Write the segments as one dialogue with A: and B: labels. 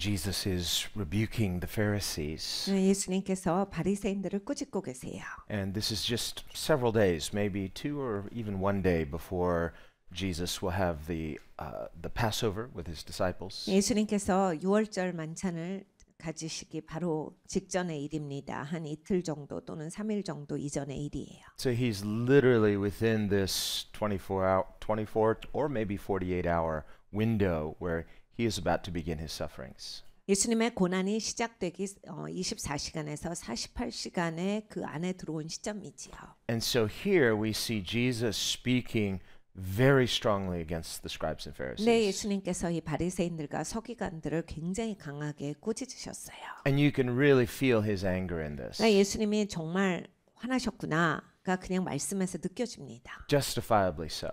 A: Jesus is rebuking the Pharisees.
B: 예수님께서 바리새인들을 꾸짖고 계세요.
A: And this is just several days, maybe 2 or even 1 day before Jesus will have the Passover with his disciples.
B: 예수님께서 유월절 만찬을 가지시기 바로 직전의 일입니다. 한 이틀 정도 또는 3일 정도 이전의 일이에요.
A: So he's literally within this 24 or maybe 48-hour window where he is about to begin his sufferings.
B: 예수님의 고난이 시작되기 24시간에서 48시간의 그 안에 들어온 시점이지요.
A: And so here we see Jesus speaking very strongly against the scribes and Pharisees.
B: 네, 예수님께서 이 바리새인들과 서기관들을 굉장히 강하게 꾸짖으셨어요.
A: And you can really feel his anger in this.
B: 예수님이 정말 화나셨구나가 그냥 말씀에서 느껴집니다.
A: Justifiably so.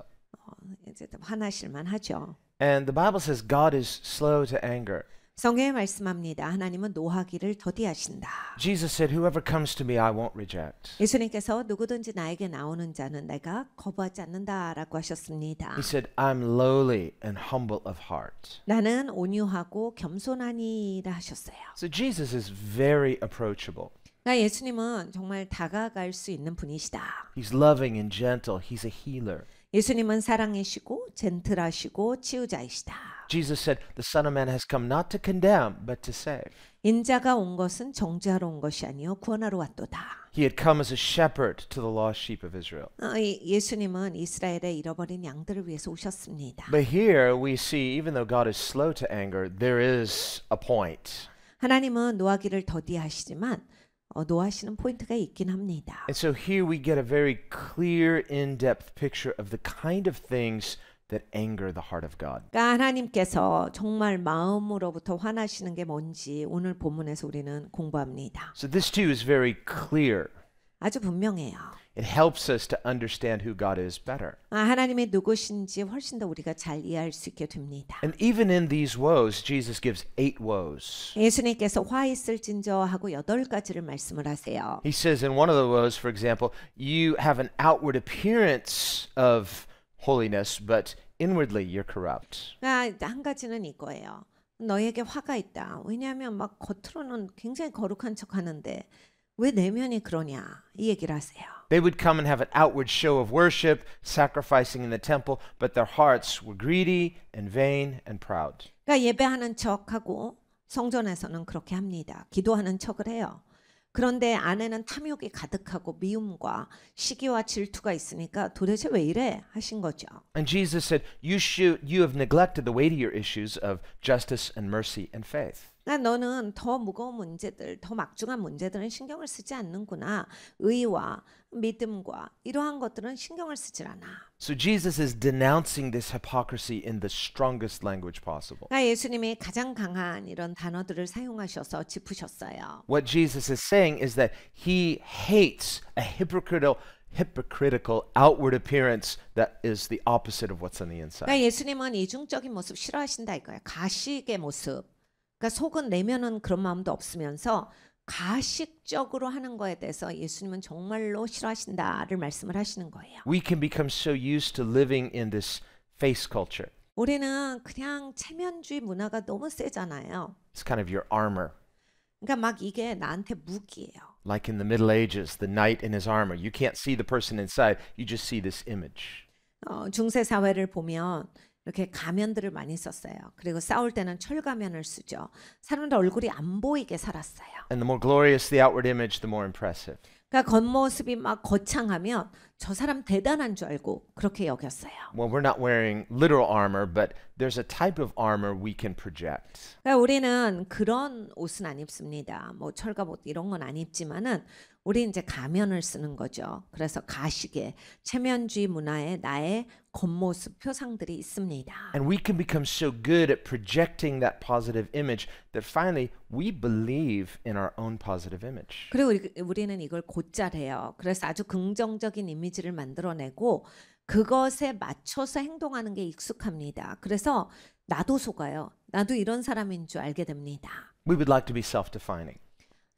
B: 이제 화나실만 하죠.
A: And the Bible says God is slow to anger.
B: 성경에 말씀합니다. 하나님은 노하기를 더디하신다.
A: Jesus said, "Whoever comes to me, I won't reject."
B: 예수님께서 누구든지 나에게 나오는 자는 내가 거부하지 않는다라고 하셨습니다.
A: He said, "I'm lowly and humble of heart."
B: 나는 온유하고 겸손하니라 하셨어요.
A: So Jesus is very approachable.
B: 그러니까 예수님은 정말 다가갈 수 있는 분이시다.
A: He's loving and gentle. He's a healer.
B: 예수님은 사랑이시고 젠틀하시고 치유자이시다.
A: Jesus said, "The Son of Man has come not to condemn, but to save."
B: 인자가 온 것은 정죄하러 온 것이 아니요 구원하러 왔도다.
A: He had come as a shepherd to the lost sheep of Israel.
B: 예수님은 이스라엘의 잃어버린 양들을 위해서 오셨습니다.
A: But here we see, even though God is slow to anger, there is a point.
B: 하나님은 노하기를 더디하시지만 노하시는 포인트가 있긴 합니다.
A: And so here we get a very clear, in-depth picture of the kind of things that anger the heart of God.
B: 그러니까 하나님께서 정말 마음으로부터 화나시는 게 뭔지 오늘 본문에서 우리는 공부합니다.
A: So this too is very clear.
B: 아주 분명해요.
A: It helps us to understand who God is better.
B: 하나님이 누구신지 훨씬 더 우리가 잘 이해할 수 있게 됩니다.
A: And even in these woes, Jesus gives 8 woes.
B: 예수님께서 화 있을진저 하고 8가지를 말씀을 하세요.
A: He says in one of the woes, for example, you have an outward appearance of holiness, but inwardly you're corrupt.
B: 한 가지는 이거예요. 너에게 화가 있다. 왜냐하면 막 겉으로는 굉장히 거룩한 척하는데 왜 내면이 그러냐 이 얘기를 하세요.
A: They would come and have an outward show of worship, sacrificing in the temple, but their hearts were greedy and vain and proud.
B: 그러니까 예배하는 척하고 성전에서는 그렇게 합니다. 기도하는 척을 해요. 그런데 안에는 탐욕이 가득하고 미움과 시기와 질투가 있으니까 도대체 왜 이래 하신 거죠.
A: And Jesus said, you have neglected the weightier issues of justice and mercy and faith.
B: 너는 더 무거운 문제들, 더 막중한 문제들은 신경을 쓰지 않는구나. 의와 믿음과 이러한 것들은 신경을 쓰질 않아.
A: So Jesus is denouncing this hypocrisy in the strongest language possible.
B: 예수님이 가장 강한 이런 단어들을 사용하셔서 짚으셨어요.
A: What Jesus is saying is that he hates a hypocritical outward appearance that is the opposite of what's on the inside.
B: 예수님은 이중적인 모습 싫어하신다 이거예요. 가식의 모습. 그러니까 속은 내면은 그런 마음도 없으면서 가식적으로 하는 거에 대해서 예수님은 정말로 싫어하신다를 말씀을 하시는 거예요.
A: We can become so used to living in this face culture.
B: 우리는 그냥 체면주의 문화가 너무 세잖아요.
A: It's kind of your armor.
B: 그러니까 막 이게 나한테 무기예요.
A: Like in the Middle Ages, the knight in his armor. You can't see the person inside. You just see this image.
B: 중세 사회를 보면 이렇게 가면들을 많이 썼어요. 그리고 싸울 때는 철가면을 쓰죠. 사람들 얼굴이 안 보이게 살았어요.
A: And the more glorious the outward image, the more impressive.
B: 그러니까 겉모습이 막 거창하면 저 사람 대단한 줄 알고 그렇게 여겼어요.
A: Well, we're not wearing literal armor, but there's a type of armor we can project.
B: 그러니까 우리는 그런 옷은 안 입습니다. 뭐 철갑옷 이런 건 안 입지만은 우리 이제 가면을 쓰는 거죠. 그래서 가식의 체면주의 문화에 나의 겉모습 표상들이 있습니다.
A: And we can become so good at projecting that positive image that finally we believe in our own positive image.
B: 그리고 우리는 이걸 곧잘 해요. 그래서 아주 긍정적인 이미지를 만들어내고 그것에 맞춰서 행동하는 게 익숙합니다. 그래서 나도 속아요. 나도 이런 사람인 줄 알게 됩니다.
A: We would like to be self-defining.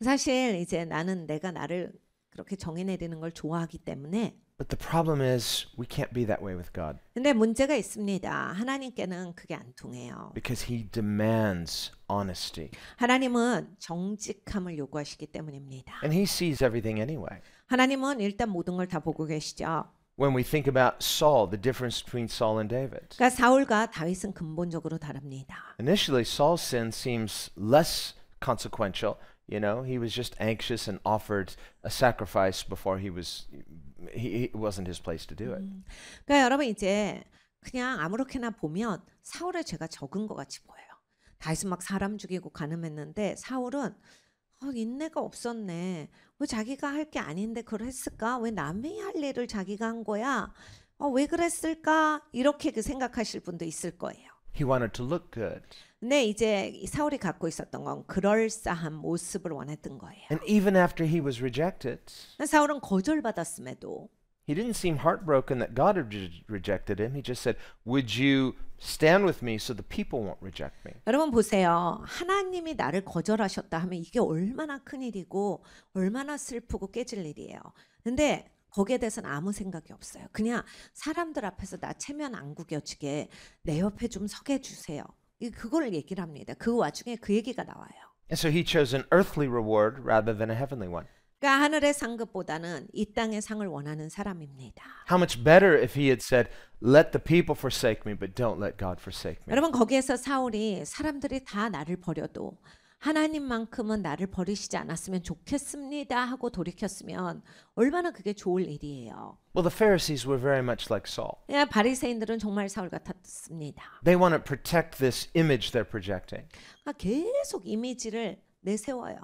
B: 사실 이제 나는 내가 나를 그렇게 정의내리는 걸 좋아하기 때문에
A: But the problem is we can't be that way with God
B: 근데 문제가 있습니다. 하나님께는 그게 안 통해요.
A: because he demands honesty.
B: 하나님은 정직함을 요구하시기 때문입니다.
A: And he sees everything anyway.
B: 하나님은 일단 모든 걸 다 보고 계시죠.
A: When we think about Saul, the difference between Saul and David.
B: 그러니까 사울과 다윗은 근본적으로 다릅니다.
A: Initially, Saul's sin seems less consequential. You know, he was just anxious and offered a sacrifice before it wasn't his place to do it.
B: 그러니까 여러분 이제 그냥 아무렇게나 보면 사울의 죄가 적은 것 같이 보여요. 다윗은 막 사람 죽이고 간음했는데 사울은 인내가 없었네. 왜 자기가 할 게 아닌데 그걸 했을까? 왜 남이 할 일을 자기가 한 거야? 왜 그랬을까? 이렇게 생각하실 분도 있을 거예요.
A: He wanted to look good.
B: 근데 이제 이 사울이 갖고 있었던 건 그럴싸한 모습을 원했던 거예요.
A: And even after he was rejected,
B: 사울은 거절받았음에도
A: he didn't seem heartbroken that God had rejected him. He just said, "Would you stand with me so the people won't reject me?"
B: 여러분 보세요. 하나님이 나를 거절하셨다 하면 이게 얼마나 큰 일이고 얼마나 슬프고 깨질 일이에요. 근데 거기에 대해서는 아무 생각이 없어요. 그냥 사람들 앞에서 나 체면 안 구겨지게 내 옆에 좀 서게 해주세요. 그걸 얘기를 합니다. 그 와중에 그 얘기가 나와요.
A: And so he chose an earthly reward rather than a heavenly one.
B: 그러니까 하늘의 상급보다는 이 땅의 상을 원하는 사람입니다.
A: How much better if he had said, "Let the people forsake me, but don't let God forsake me."
B: 여러분 거기에서 사울이 사람들이 다 나를 버려도 하나님만큼은 나를 버리시지 않았으면 좋겠습니다 하고 돌이켰으면 얼마나 그게 좋을 일이에요.
A: Well, the Pharisees were very much like Saul.
B: 바리새인들은 정말 사울 같았습니다.
A: They want to protect this image they're projecting.
B: 그러니까 계속 이미지를 내세워요.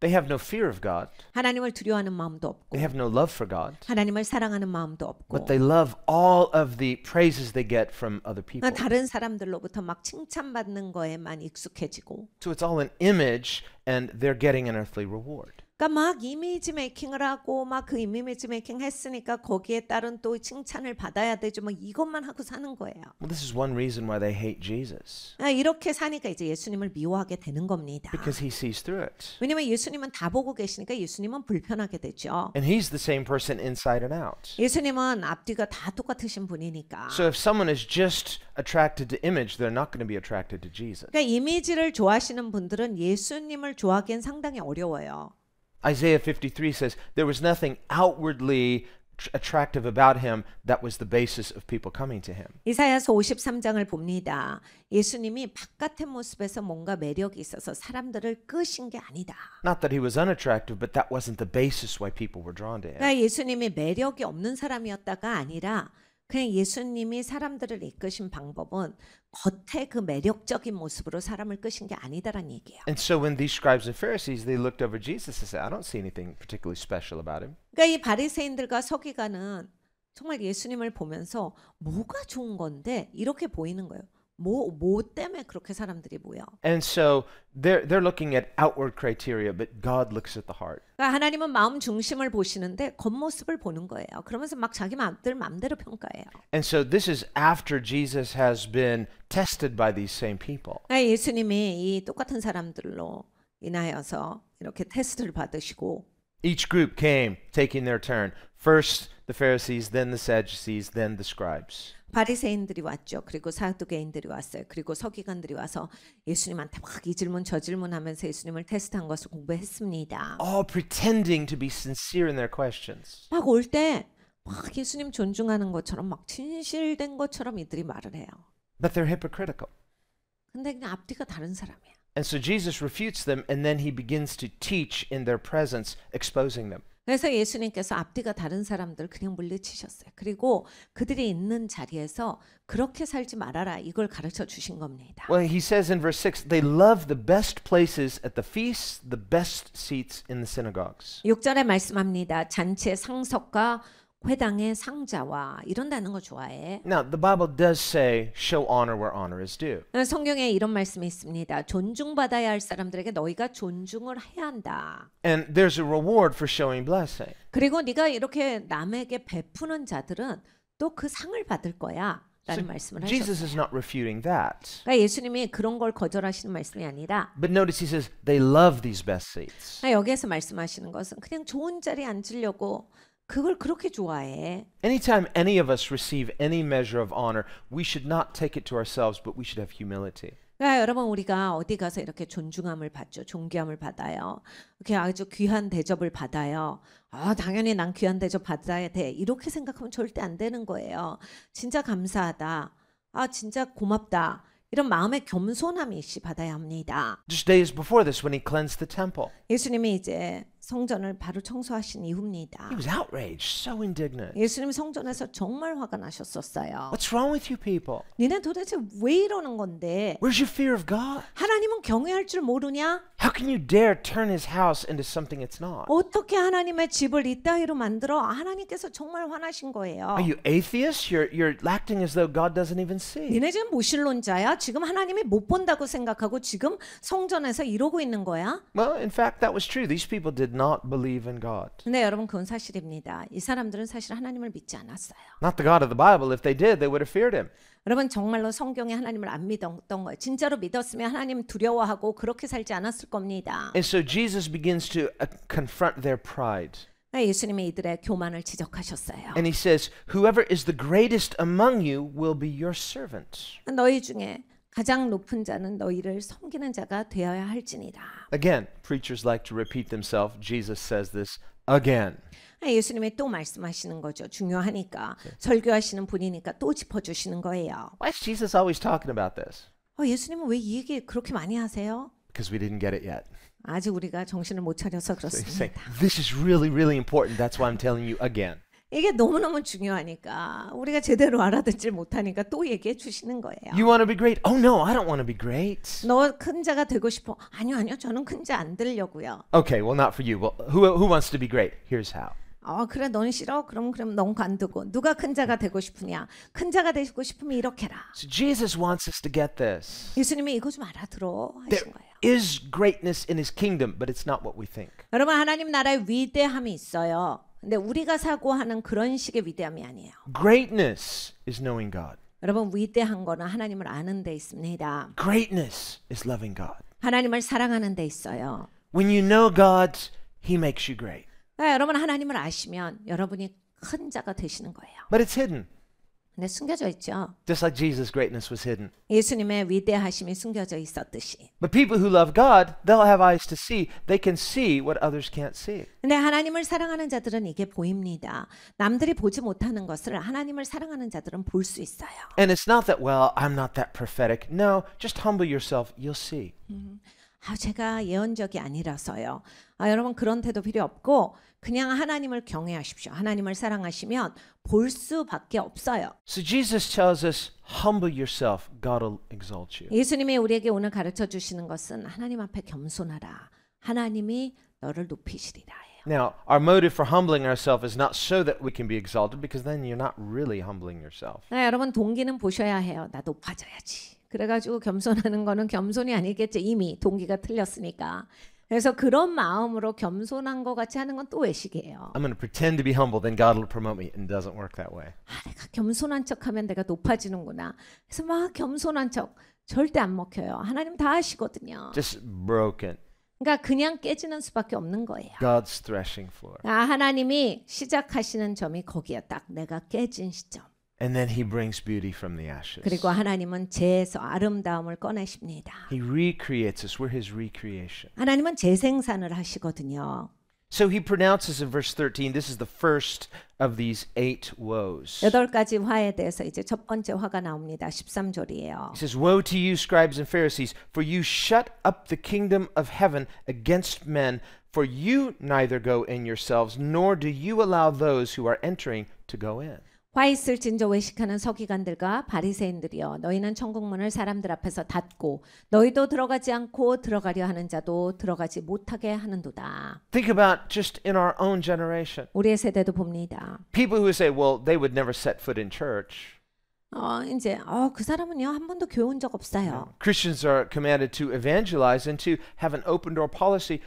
A: They have no fear of God.
B: 하나님을 두려워하는 마음도 없고
A: They have no love for God.
B: 하나님을 사랑하는 마음도 없고
A: But they love all of the praises they get from other people.
B: 다른 사람들로부터 막 칭찬받는 거에만 익숙해지고
A: So it's all an image and they're getting an earthly reward.
B: 그러니까 막 이미지 메이킹을 하고 막 그 이미지 메이킹 했으니까 거기에 따른 또 칭찬을 받아야 되죠. 막 이것만 하고 사는 거예요.
A: Well, this is one reason why they hate Jesus.
B: 이렇게 사니까 이제 예수님을 미워하게 되는 겁니다.
A: Because he sees through it.
B: 왜냐면 예수님은 다 보고 계시니까 예수님은 불편하게 되죠.
A: And he's the same person inside and out.
B: 예수님은 앞뒤가 다 똑같으신 분이니까.
A: So if someone is just attracted to image, they're not going to be attracted to Jesus.
B: 그러니까 이미지를 좋아하시는 분들은 예수님을 좋아하기엔 상당히 어려워요.
A: Isaiah 53 says there was nothing outwardly attractive about him that was the basis of people coming to him.
B: 이사야서 53장을 봅니다. 예수님이 바깥의 모습에서 뭔가 매력이 있어서 사람들을 끄신 게 아니다.
A: Not that he was unattractive, but that wasn't the basis why people were drawn to him.
B: 그러니까 예수님이 매력이 없는 사람이었다가 아니라 그냥 예수님이 사람들을 이끄신 방법은 겉의 그 매력적인 모습으로 사람을 끄신 게 아니다라는 얘기예요.
A: And so when these scribes and Pharisees, they looked over Jesus and said, I don't see anything particularly special about him.
B: 그러니까 이 바리새인들과 서기관은 정말 예수님을 보면서 뭐가 좋은 건데 이렇게 보이는 거예요. 뭐 때문에 그렇게 사람들이 모여?
A: And so they're looking at outward criteria, but God looks at the heart.
B: 그러니까 하나님은 마음 중심을 보시는데 겉모습을 보는 거예요. 그러면서 막 자기 마음대로 평가해요.
A: And so this is after Jesus has been tested by these same people.
B: 그러니까 예수님이 이 똑같은 사람들로 인하여서 이렇게 테스트를 받으시고
A: Each group came, taking their turn. First the Pharisees, then the Sadducees, then the scribes.
B: 바리새인들이 왔죠. 그리고 사두개인들이 왔어요. 그리고 서기관들이 와서 예수님한테 막 이 질문 저 질문하면서 예수님을 테스트한 것을 공부했습니다.
A: All pretending to be sincere in their questions.
B: 막 올 때 막 예수님 존중하는 것처럼 막 진실된 것처럼 이들이 말을 해요.
A: But they're hypocritical.
B: 근데 그냥 앞뒤가 다른 사람이에요.
A: And so Jesus refutes them, and then he begins to teach in their presence, exposing them.
B: 그래서 예수님께서 앞뒤가 다른 사람들 그냥 물리치셨어요. 그리고 그들이 있는 자리에서 그렇게 살지 말아라 이걸 가르쳐 주신 겁니다.
A: Well, he says in verse 6, they love the best places at the feasts, the best seats in the synagogues.
B: 6절에 말씀합니다. 잔치의 상석과 회당의 상자와 이런다는 거 좋아해.
A: Now, the Bible does say, show honor where honor is due.
B: 성경에 이런 말씀이 있습니다. 존중받아야 할 사람들에게 너희가 존중을 해야 한다.
A: And there's a reward for showing blessing.
B: 그리고 네가 이렇게 남에게 베푸는 자들은 또 그 상을 받을 거야. 라는 말씀을
A: Jesus
B: 하셨어요.
A: is not refuting that.
B: 그러니까 예수님이 그런 걸 거절하시는 말씀이 아니라
A: But notice he says, they love these best seats.
B: 여기에서 말씀하시는 것은 그냥 좋은 자리에 앉으려고 그걸 그렇게 좋아해.
A: Anytime any of us receive any measure of honor, we should not take it to ourselves, but we should have humility.
B: 그러니까 여러분 우리가 어디 가서 이렇게 존중함을 받죠. 존귀함을 받아요. 이렇게 아주 귀한 대접을 받아요. 당연히 난 귀한 대접 받아야 돼. 이렇게 생각하면 절대 안 되는 거예요. 진짜 감사하다. 진짜 고맙다. 이런 마음의 겸손함이 받아야 합니다.
A: Just days before this, when he cleansed the temple,
B: 예수님이 이제 성전을 바로 청소하신 이후입니다.
A: he was outraged, so indignant.
B: 예수님 성전에서 정말 화가 나셨었어요.
A: What's wrong with you people?
B: 니네 도대체 왜 이러는 건데?
A: Where's your fear of God?
B: 하나님은 경외할 줄 모르냐?
A: How can you dare turn his house into something it's not?
B: 어떻게 하나님의 집을 이따위로 만들어? 하나님께서 정말 화나신 거예요.
A: Are you atheists? You're acting as though God doesn't even see.
B: 니네 지금 무신론자야? 지금 하나님이 못 본다고 생각하고 지금 성전에서 이러고 있는 거야?
A: Well, in fact, that was true. These people did not believe in God.
B: 근데 여러분 그건 사실입니다. 이 사람들은 사실 하나님을 믿지 않았어요.
A: Not the God of the Bible. If they did, they would have feared him.
B: 여러분 정말로 성경에 하나님을 안 믿었던 거예요. 진짜로 믿었으면 하나님 두려워하고 그렇게 살지 않았을 겁니다.
A: And so Jesus begins to confront their pride.
B: 예수님이 이들의 교만을 지적하셨어요.
A: And he says, whoever is the greatest among you will be your servant.
B: 너희 중에 가장 높은 자는 너희를 섬기는 자가 되어야 할지니라.
A: Again, preachers like to repeat themselves. Jesus says this again.
B: 예수님이 또 말씀하시는 거죠. 중요하니까. 설교하시는 분이니까 또 짚어주시는 거예요.
A: Why is Jesus always talking about this?
B: 예수님은 왜 이 얘기 그렇게 많이 하세요?
A: Because we didn't get it yet.
B: 아직 우리가 정신을 못 차려서
A: So he's saying,
B: 그렇습니다.
A: this is really, really important. That's why I'm telling you again.
B: 이게 너무너무 중요하니까 우리가 제대로 알아듣질 못하니까 또 얘기해 주시는 거예요.
A: You want to be great? Oh no, I don't want to be great.
B: 너 큰 자가 되고 싶어? 아니요, 저는 큰 자 안 되려고요.
A: Okay, well not for you. Well, who wants to be great? Here's how.
B: 그래, 넌 싫어? 그럼 넌 관두고. 누가 큰 자가 되고 싶으냐? 큰 자가 되고 싶으면 이렇게 해라.
A: So Jesus wants us to get this.
B: 예수님이 이거 좀 알아들어
A: There
B: 하신 거예요.
A: is greatness in his kingdom, but it's not what we think.
B: 여러분 하나님 나라에 위대함이 있어요. 근데 우리가 사고하는 그런 식의 위대함이 아니에요.
A: Greatness is knowing God.
B: 여러분 위대한 거는 하나님을 아는 데 있습니다.
A: Greatness is loving God.
B: 하나님을 사랑하는 데 있어요.
A: When you know God, he makes you great.
B: 여러분 하나님을 아시면 여러분이 큰 자가 되시는 거예요.
A: But it's hidden.
B: 근데 숨겨져 있죠.
A: Just like Jesus' greatness was hidden.
B: 예수님의 위대하심이 숨겨져 있었듯이.
A: But people who love God, they'll have eyes to see. They can see what others can't see.
B: 근데 하나님을 사랑하는 자들은 이게 보입니다. 남들이 보지 못하는 것을 하나님을 사랑하는 자들은 볼 수 있어요.
A: And it's not that, well, I'm not that prophetic. No, just humble yourself. You'll see.
B: 제가 예언적이 아니라서요. 여러분 그런 태도 필요 없고 그냥 하나님을 경외하십시오. 하나님을 사랑하시면 볼 수밖에 없어요.
A: So Jesus tells us, humble yourself. God will exalt you.
B: 예수님이 우리에게 오늘 가르쳐 주시는 것은 하나님 앞에 겸손하라. 하나님이 너를 높이시리라 해요.
A: Now, our motive for humbling ourselves is not so that we can be exalted, because then you're not really humbling yourself.
B: 여러분 동기는 보셔야 해요. 나 높아져야지. 그래가지고 겸손하는 거는 겸손이 아니겠죠. 이미 동기가 틀렸으니까. 그래서 그런 마음으로 겸손한 것 같이 하는 건 또 외식이에요.
A: I'm going to pretend to be humble, then God will promote me. And it doesn't work that way.
B: 내가 겸손한 척하면 내가 높아지는구나. 그래서 막 겸손한 척 절대 안 먹혀요. 하나님 다 아시거든요.
A: Just broken.
B: 그러니까 그냥 깨지는 수밖에 없는 거예요.
A: God's threshing floor.
B: 하나님이 시작하시는 점이 거기에 딱 내가 깨진 시점.
A: And then he brings beauty from the ashes.
B: 그리고 하나님은 재에서 아름다움을 꺼내십니다.
A: He recreates us. We're his recreation.
B: 하나님은 재생산을 하시거든요.
A: So he pronounces in verse 13, this is the first of these 8 woes.
B: 8가지 화에 대해서 이제 첫 번째 화가 나옵니다. 13절이에요.
A: He says, woe to you, scribes and Pharisees, for you shut up the kingdom of heaven against men, for you neither go in yourselves, nor do you allow those who are entering to go in.
B: 화 있을 진저 외식하는 서기관들과 바리새인들이여 너희는 천국문을 사람들 앞에서 닫고 너희도 들어가지 않고 들어가려 하는 자도 들어가지 못하게 하는도다.
A: Think about just in our own generation.
B: 우리의 세대도 봅니다.
A: People who say, well, they would never set foot in church.
B: 이제 그 사람은요 한 번도 교회 온 적 없어요.
A: Christians are commanded to evangelize and to have an open door policy.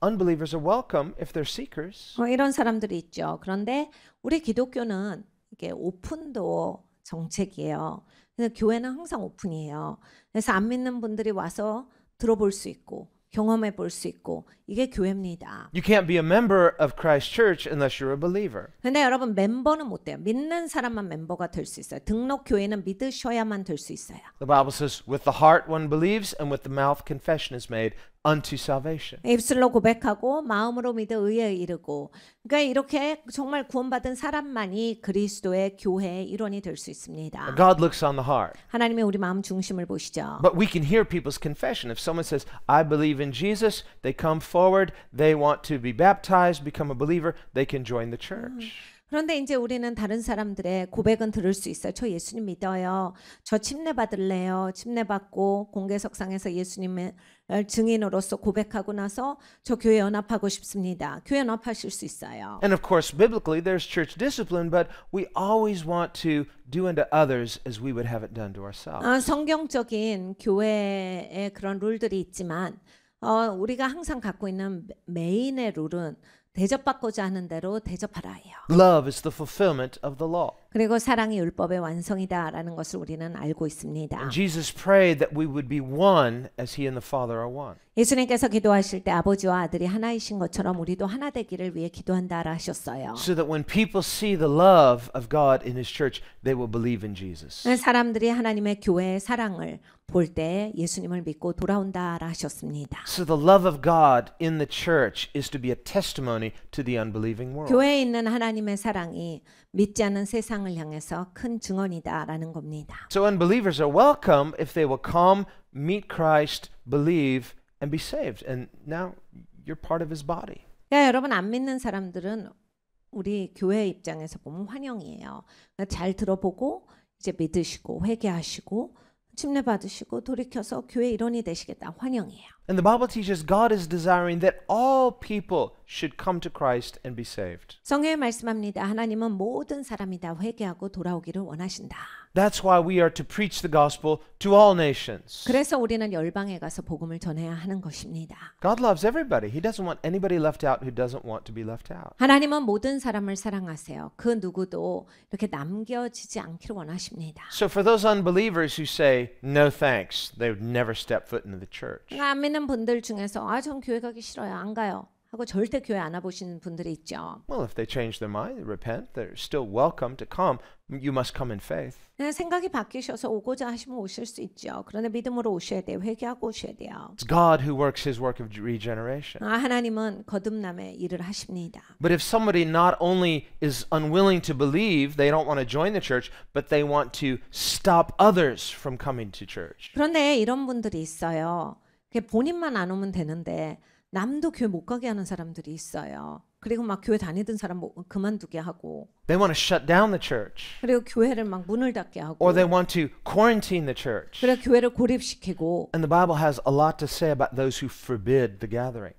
A: Unbelievers are welcome if they're seekers.
B: 이런 사람들이 있죠. 그런데 우리 기독교는 이게 오픈도 정책이에요. 그래서 교회는 항상 오픈이에요. 그래서 안 믿는 분들이 와서 들어볼 수 있고 경험해 볼 수 있고 이게 교회입니다.
A: You can't be a member of Christ Church unless you're a believer.
B: 근데 여러분 멤버는 못 돼요. 믿는 사람만 멤버가 될 수 있어요. 등록 교회는 믿으셔야만 될 수 있어요.
A: The Bible says, with the heart one believes, and with the mouth confession is made unto salvation.
B: 입술로 고백하고 마음으로 믿어 의에 이르고. 그러니까 이렇게 정말 구원받은 사람만이 그리스도의 교회의 일원이 될 수 있습니다.
A: God looks on the heart.
B: 하나님의 우리 마음 중심을 보시죠.
A: But we can hear people's confession. If someone says, I believe in Jesus, they come forward, they want to be baptized, become a believer, they can join the church.
B: 그런데 이제 우리는 다른 사람들의 고백은 들을 수 있어요. 저 예수님 믿어요. 저 침례 받을래요. 침례 받고 공개석상에서 예수님의 증인으로서 고백하고 나서 저 교회 연합하고 싶습니다. 교회 연합하실 수 있어요.
A: And of course, biblically, there's church discipline, but we always want to do unto others as we would have it done to ourselves.
B: 성경적인 교회의 그런 룰들이 있지만 우리가 항상 갖고 있는 메인의 룰은 대접받고자 하는 대로 대접하라예요.
A: Love is the fulfillment of the law.
B: 그리고 사랑이 율법의 완성이다라는 것을 우리는 알고 있습니다.
A: And Jesus prayed that we would be one as he and the Father are one.
B: 예수님께서 기도하실 때 아버지와 아들이 하나이신 것처럼 우리도 하나 되기를 위해 기도한다라 하셨어요.
A: So that when people see the love of God in his church, they will believe in Jesus.
B: 사람들이 하나님의 교회의 사랑을 볼 때 예수님을 믿고 돌아온다라 하셨습니다.
A: So the love of God in the church is to be a testimony to the unbelieving world.
B: 교회에 있는 하나님의 사랑이 믿지 않는 세상을 향해서 큰 증언이다라는 겁니다.
A: So unbelievers are welcome if they will come, meet Christ, believe, and be saved. And now you're part of his body.
B: 여러분 안 믿는 사람들은 우리 교회 입장에서 보면 환영이에요. 잘 들어보고 이제 믿으시고 회개하시고 침례 받으시고 돌이켜서 교회 일원이 되시겠다. 환영이에요.
A: And the Bible teaches God is desiring that all people should come to Christ and be saved.
B: 성경에 말씀합니다. 하나님은 모든 사람이 다 회개하고 돌아오기를 원하신다.
A: That's why we are to preach the gospel to all nations.
B: 그래서 우리는 열방에 가서 복음을 전해야 하는 것입니다.
A: God loves everybody. He doesn't want anybody left out who doesn't want to be left out.
B: 하나님은 모든 사람을 사랑하세요. 그 누구도 이렇게 남겨지지 않기를 원하십니다.
A: So for those unbelievers who say, no thanks, they would never step foot into the church.
B: 안 믿는 분들 중에서 전 교회 가기 싫어요. 안 가요. 하고 절대 교회 안 와보시는 분들이 있죠.
A: Well, if they change their mind, repent, they're still welcome to come. You must come in faith.
B: 생각이 바뀌셔서 오고자 하시면 오실 수 있죠. 그런데 믿음으로 오셔야 돼요. 회개하고 오셔야 돼요.
A: It's God who works his work of regeneration.
B: 하나님은 거듭남의 일을 하십니다.
A: But if somebody not only is unwilling to believe, they don't want to join the church, but they want to stop others from coming to church.
B: 그런데 이런 분들이 있어요. 본인만 안 오면 되는데 남도 교회 못 가게 하는 사람들이 있어요. 그리고 막 교회 다니던 사람 그만두게 하고.
A: They want to shut down the church.
B: 그리고 교회를 막 문을 닫게 하고.
A: Or they want to quarantine the church.
B: 그리고 교회를 고립시키고.
A: And the Bible has a lot to say about those who forbid the gathering.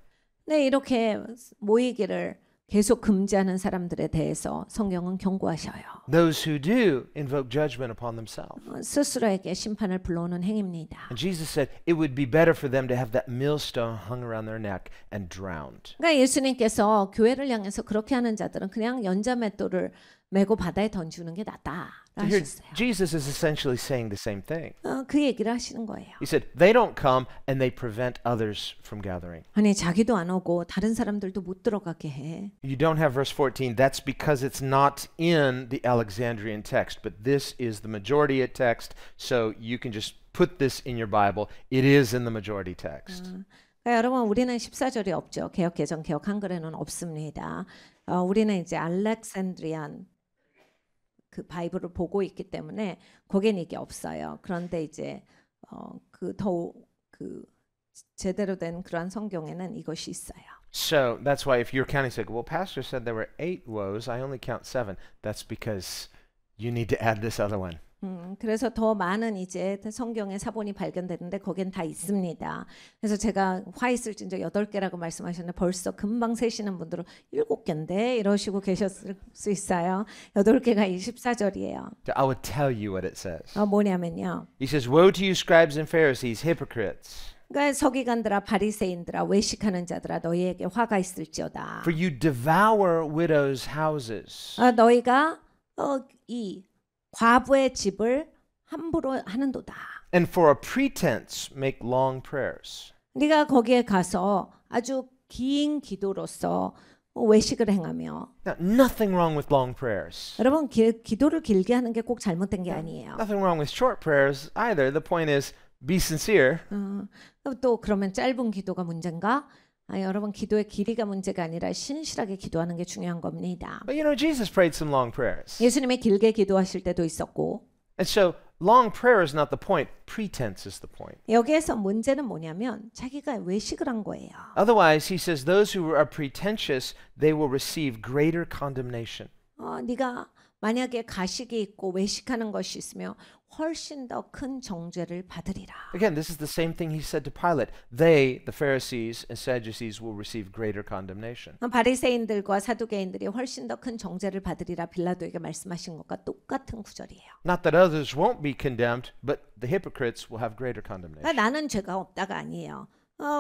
B: 네, 이렇게 모이기를 계속 금지하는 사람들에 대해서 성경은 경고하셔요.
A: Those who do invoke judgment upon themselves.
B: 스스로에게 심판을 불러오는 행위입니다.
A: And Jesus said it would be better for them to have that millstone hung around their neck and drowned.
B: 그러니까 예수님께서 교회를 향해서 그렇게 하는 자들은 그냥 연자맷돌을 메고 바다에 던지는 게 낫다
A: Here,
B: 하셨어요.
A: Jesus is essentially saying the same thing.
B: 그 얘기를 하시는 거예요.
A: He said they don't come and they prevent others from gathering.
B: 아니 자기도 안 오고 다른 사람들도 못 들어가게 해.
A: You don't have verse 14. That's because it's not in the Alexandrian text, but this is the majority text, so you can just put this in your Bible. It is in the majority text.
B: 그러니까 여러분 우리는 14절이 없죠. 개역 개정 개역 한글에는 없습니다. 우리는 이제 알렉산드리안 그 바이블을 보고 있기 때문에 거기는 이게 없어요. 그런데 이제 그 제대로 된 그러한 성경에는 이것이 있어요.
A: So that's why if you're counting, say, well, Pastor said there were 8 woes. I only count 7. That's because you need to add this other one.
B: 그래서 더 많은 이제 성경의 사본이 발견되는데 거긴 다 있습니다. 그래서 제가 화 있을진저 8개라고 말씀하셨는데 벌써 금방 세시는 분들은 7개인데 이러시고 계셨을 수 있어요. 8개가 24절이에요.
A: I would tell you what it says.
B: 뭐냐면요.
A: He says, woe to you scribes and Pharisees, hypocrites.
B: 그러니까 서기관들아 바리새인들아 외식하는 자들아 너희에게 화가 있을지어다.
A: For you devour widows' houses.
B: 너희가 이 과부의 집을 함부로 하는도다.
A: And for a pretense make long prayers.
B: 네가 거기에 가서 아주 긴 기도로서 외식을 행하며
A: Now, nothing wrong with long prayers.
B: 여러분 기도를 길게 하는 게 꼭 잘못된 게 아니에요.
A: Nothing wrong with short prayers either. The point is, be sincere.
B: 또 그러면 짧은 기도가 문제인가? 여러분 기도의 길이가 문제가 아니라 신실하게 기도하는 게 중요한 겁니다.
A: But you know, Jesus prayed some long prayers.
B: 예수님이 길게 기도하실 때도 있었고
A: And so, long prayer is not the point. Pretense is the point.
B: 여기에서 문제는 뭐냐면 자기가 외식을 한 거예요.
A: Otherwise, he says, those who are pretentious, they will receive greater condemnation.
B: 네가 만약에 가식이 있고 외식하는 것이 있으며 훨씬 더 큰 정죄를 받으리라.
A: Again, this is the same thing he said to Pilate. They, the Pharisees and Sadducees, will receive greater condemnation.
B: 바리새인들과 사두개인들이 훨씬 더 큰 정죄를 받으리라 빌라도에게 말씀하신 것과 똑같은 구절이에요.
A: Not that others won't be condemned, but the hypocrites will have greater condemnation.
B: 나는 죄가 없다가 아니에요.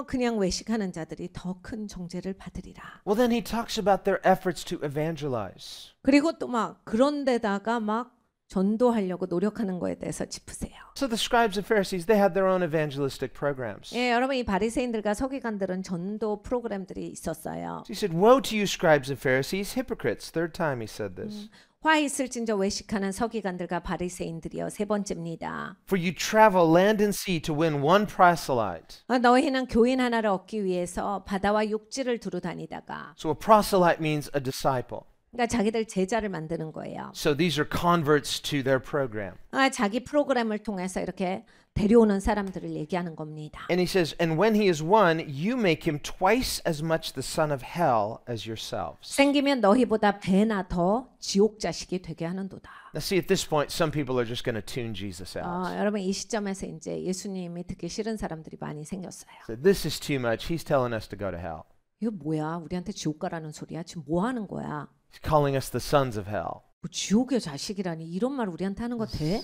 B: 그냥 외식하는 자들이 더 큰 정죄를 받으리라.
A: Well, then he talks about their efforts to evangelize.
B: 그리고 또 막 그런 데다가 막 전도하려고 노력하는 거에 대해서 짚으세요.
A: So the scribes and Pharisees, they had their own evangelistic programs.
B: 예, 여러분 이 바리새인들과 서기관들은 전도 프로그램들이 있었어요.
A: So he said, woe to you scribes and Pharisees, hypocrites. Third time he said this.
B: 화 있을진저 외식하는 서기관들과 바리새인들이여 세 번째입니다.
A: For you travel land and sea to win one proselyte.
B: 너희는 교인 하나를 얻기 위해서 바다와 육지를 두루 다니다가
A: So a proselyte means a disciple.
B: 그러니까 자기들 제자를 만드는 거예요.
A: So these are converts to their program.
B: 자기 프로그램을 통해서 이렇게 데려오는 사람들을 얘기하는 겁니다.
A: And he says, and when he is won, you make him twice as much the son of hell as yourselves.
B: 생기면 너희보다 배나 더 지옥 자식이 되게 하는도다.
A: Now see, at this point, some people are just going to tune Jesus out.
B: 여러분 이 시점에서 이제 예수님이 듣기 싫은 사람들이 많이 생겼어요.
A: So this is too much. He's telling us to go to hell.
B: 이거 뭐야? 우리한테 지옥 가라는 소리야? 지금 뭐 하는 거야?
A: He's calling us the sons of hell.
B: 뭐 지옥의 자식이라니 이런 말 우리한테 하는 거 돼?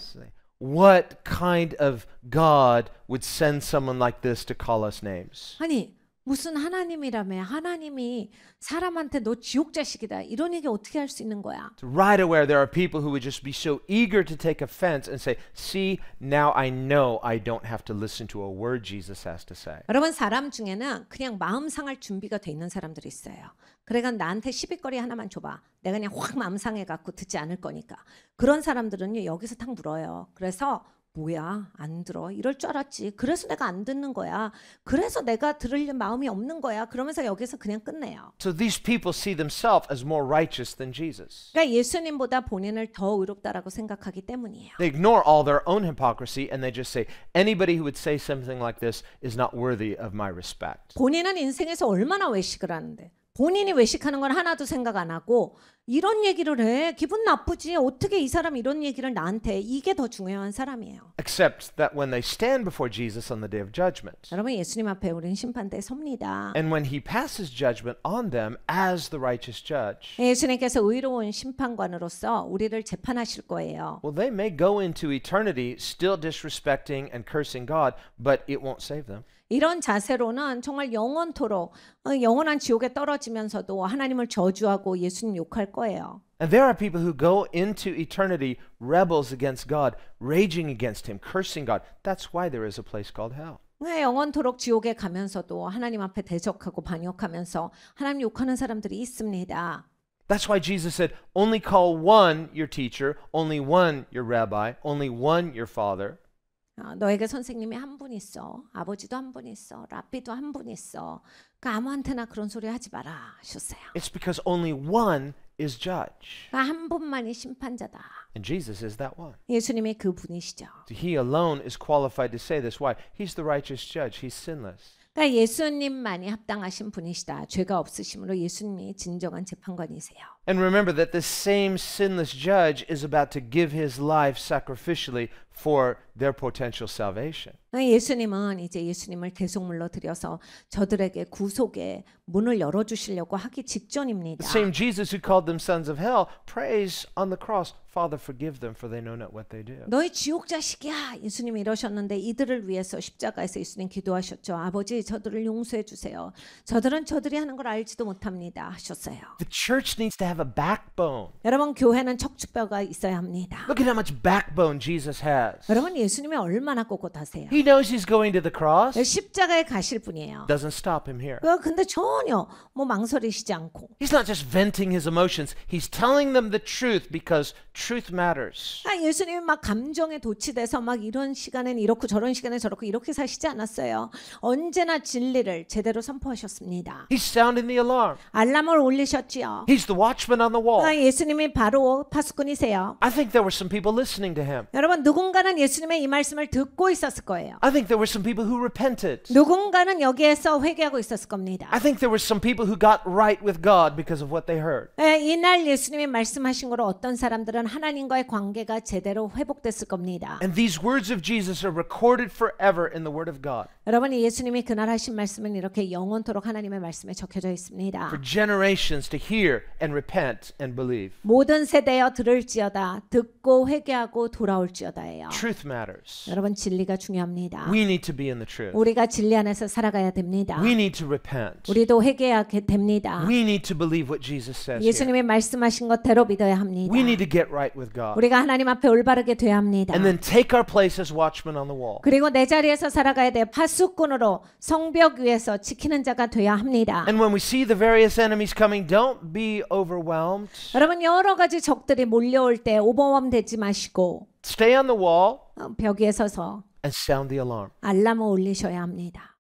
A: What kind of God would send someone like this to call us names?
B: 아니 무슨 하나님이라며 하나님이 사람한테 너 지옥 자식이다 이런 얘기 어떻게 할 수 있는 거야?
A: So right away, there are people who would just be so eager to take offense and say, see, now I know I don't have to listen to a word Jesus has to say.
B: 여러분 사람 중에는 그냥 마음 상할 준비가 돼 있는 사람들이 있어요. 그러니까 나한테 시비거리 하나만 줘봐. 내가 그냥 확 마음 상해갖고 듣지 않을 거니까. 그런 사람들은요 여기서 탁 물어요. 그래서 뭐야 안 들어 이럴 줄 알았지. 그래서 내가 안 듣는 거야. 그래서 내가 들을 마음이 없는 거야. 그러면서 여기서 그냥 끝내요.
A: So these people see themselves as more righteous than Jesus.
B: 그러니까 예수님보다 본인을 더 의롭다라고 생각하기 때문이에요.
A: They ignore all their own hypocrisy and they just say, anybody who would say something like this is not worthy of my respect.
B: 본인은 인생에서 얼마나 외식을 하는데 본인이 외식하는 건 하나도 생각 안 하고 이런 얘기를 해. 기분 나쁘지. 어떻게 이 사람 이런 얘기를 나한테. 이게 더 중요한 사람이에요.
A: Except that when they stand before Jesus on the day of judgment,
B: 여러분 예수님 앞에 우리는 심판대에 섭니다.
A: and when he passes judgment on them as the righteous judge,
B: 예수님께서 의로운 심판관으로서 우리를 재판하실 거예요.
A: well, they may go into eternity still disrespecting and cursing God, but it won't save them.
B: 이런 자세로는 정말 영원토록 영원한 지옥에 떨어지면서도 하나님을 저주하고 예수님 욕할 거예요.
A: And there are people who go into eternity rebels against God, raging against him, cursing God. That's why there is a place called hell.
B: 영원토록 지옥에 가면서도 하나님 앞에 대적하고 반역하면서 하나님 욕하는 사람들이 있습니다.
A: That's why Jesus said, only call one your teacher, only one your rabbi, only one your father.
B: 너에게 선생님이 한 분 있어. 아버지도 한 분 있어. 랍비도 한 분 있어. 그러니까 아무한테나 그런 소리 하지 마라 하셨어요.
A: It's because only one is judge.
B: 한 분만이 심판자다.
A: And Jesus is that one.
B: 예수님이 그 분이시죠.
A: He alone is qualified to say this. Why? He's the righteous judge. He's sinless.
B: 그러니까 예수님만이 합당하신 분이시다. 죄가 없으심으로 예수님이 진정한 재판관이세요.
A: And remember that this same sinless judge is about to give his life sacrificially for their potential salvation.
B: 예수님은 이제 예수님을 대속물로 들여서 저들에게 구속의 문을 열어주시려고 하기 직전입니다.
A: The same Jesus who called them sons of hell prays on the cross, Father, forgive them for they know not what they do.
B: 너희 지옥 자식이야. 예수님이 이러셨는데 이들을 위해서 십자가에서 예수님 기도하셨죠. 아버지 저들을 용서해 주세요. 저들은 저들이 하는 걸 알지도 못합니다 하셨어요.
A: The church needs to have have a backbone.
B: 여러분 교회는 척추뼈가 있어야 합니다.
A: Look at how much backbone Jesus has.
B: 여러분 예수님이 얼마나 꼿꼿하세요.
A: He knows he's going to the cross.
B: 십자가에 가실 분이에요.
A: Doesn't stop him here.
B: 근데 전혀 뭐 망설이시지 않고
A: He's not just venting his emotions. He's telling them the truth because truth matters.
B: 예수님이 막 감정에 도취돼서 막 이런 시간엔 이렇고 저런 시간에 저렇고 이렇게 사시지 않았어요. 언제나 진리를 제대로 선포하셨습니다.
A: He's sounding the alarm.
B: 알람을 올리셨지요.
A: He's the watchman on the wall.
B: 예수님이 바로 파수꾼이세요.
A: I think there were some people listening to him.
B: 여러분 누군가는 예수님의 이 말씀을 듣고 있었을 거예요.
A: I think there were some people who repented.
B: 누군가는 여기에서 회개하고 있었을 겁니다.
A: I think there were some people who got right with God because of what they heard.
B: 이날 예수님이 말씀하신 거로 어떤 사람들은 하나님과의 관계가 제대로 회복됐을 겁니다.
A: And these words of Jesus are recorded forever in the Word of God.
B: 여러분이 예수님이 그날 하신 말씀은 이렇게 영원토록 하나님의 말씀에 적혀져 있습니다.
A: For generations to hear and repent and believe.
B: 모든 세대여 들을지어다 듣고 회개하고 돌아올지어다예요.
A: Truth matters.
B: 여러분 진리가 중요합니다.
A: We need to be in the truth.
B: 우리가 진리 안에서 살아가야 됩니다.
A: We need to repent.
B: 우리도 회개해야 됩니다.
A: We need to believe what Jesus says here.
B: 예수님이 말씀하신 것대로 믿어야 합니다.
A: We need to get right with God.
B: 우리가 하나님 앞에 올바르게 돼야 합니다.
A: And then take our place as watchmen on the wall.
B: 그리고 내 자리에서 살아가야 돼. 파수꾼으로 성벽 위에서 지키는 자가 돼야 합니다.
A: And when we see the various enemies coming, don't be overwhelmed.
B: 여러분 여러 가지 적들이 몰려올 때 오버웜 되지 마시고
A: Stay on the wall
B: 벽 위에 서서
A: and sound the alarm.
B: 알람을 올리셔야 합니다.